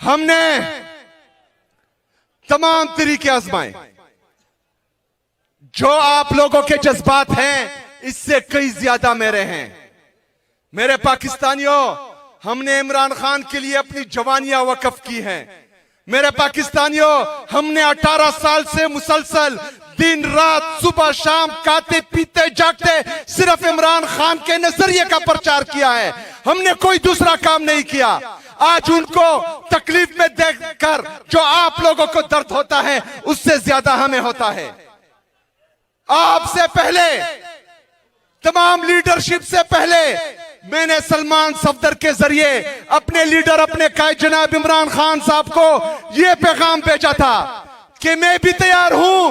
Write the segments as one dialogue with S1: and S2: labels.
S1: हमने तमाम तरीके आजमाए। जो आप लोगों के जज्बात हैं इससे कई ज्यादा मेरे हैं। मेरे पाकिस्तानियों, हमने इमरान खान के लिए अपनी जवानियां वक्फ की हैं। मेरे पाकिस्तानियों, हमने 18 साल से मुसलसल दिन रात सुबह शाम खाते पीते जागते सिर्फ इमरान खान के नजरिए का प्रचार किया है। हमने कोई दूसरा काम नहीं किया। आज उनको तकलीफ में देखकर जो आप लोगों को दर्द होता है उससे ज्यादा हमें होता है। आपसे पहले, तमाम लीडरशिप से पहले मैंने सलमान सफदर के जरिए अपने लीडर, अपने कायद जनाब इमरान खान साहब को यह पैगाम भेजा था कि मैं भी तैयार हूं,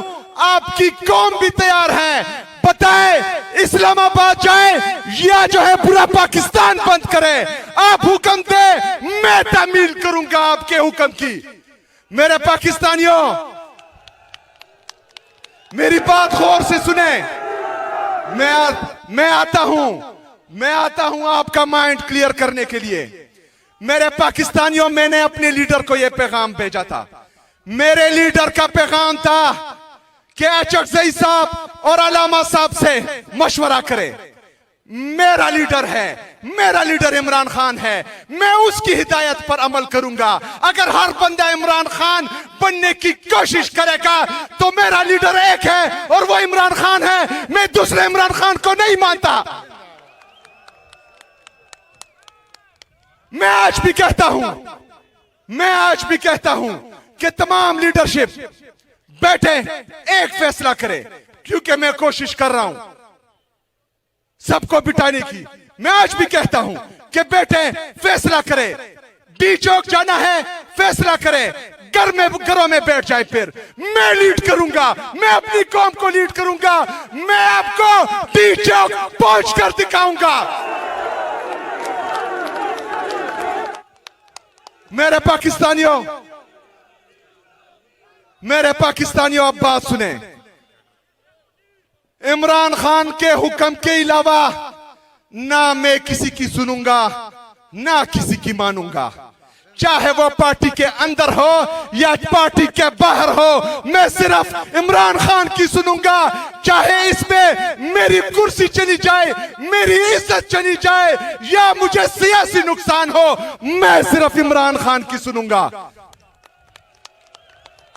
S1: आपकी कौम भी तैयार है। बताए इस्लामाबाद जाए या जो है पूरा पाकिस्तान बंद करे, आप हुक्म दे, मैं तामील करूंगा आपके हुक्म की। मेरे पाकिस्तानियों, मेरी बात गौर से सुने। मैं आता हूं आपका माइंड क्लियर करने के लिए। मेरे पाकिस्तानियों, मैंने अपने लीडर को यह पैगाम भेजा था। मेरे लीडर का पैगाम था कि अचकजई साहब और अलामा साहब से मशवरा करें। मेरा लीडर है, मेरा लीडर इमरान खान है, मैं उसकी हिदायत पर अमल करूंगा। अगर हर बंदा इमरान खान बनने की कोशिश करेगा तो मेरा लीडर एक है और वो इमरान खान है। मैं दूसरे इमरान खान को नहीं मानता। मैं आज भी कहता हूं कि तमाम लीडरशिप बैठे, एक फैसला करे, क्योंकि मैं कोशिश कर रहा हूं सबको बिठाने की। मैं आज भी कहता हूं कि बैठे फैसला करे। डी चौक जाना है, फैसला करे, घरों में बैठ जाए। फिर मैं लीड करूंगा, मैं अपनी कौम को लीड करूंगा। मैं आपको डी चौक पहुंचकर दिखाऊंगा। मेरे पाकिस्तानियों, अब बात सुने। इमरान खान के हुक्म के अलावा ना मैं किसी की सुनूंगा, ना किसी की मानूंगा। चाहे वो पार्टी के अंदर हो या पार्टी के बाहर हो, मैं सिर्फ इमरान खान की सुनूंगा। चाहे इसमें मेरी कुर्सी चली जाए, मेरी इज्जत चली जाए या मुझे सियासी नुकसान हो, मैं सिर्फ इमरान खान की सुनूंगा।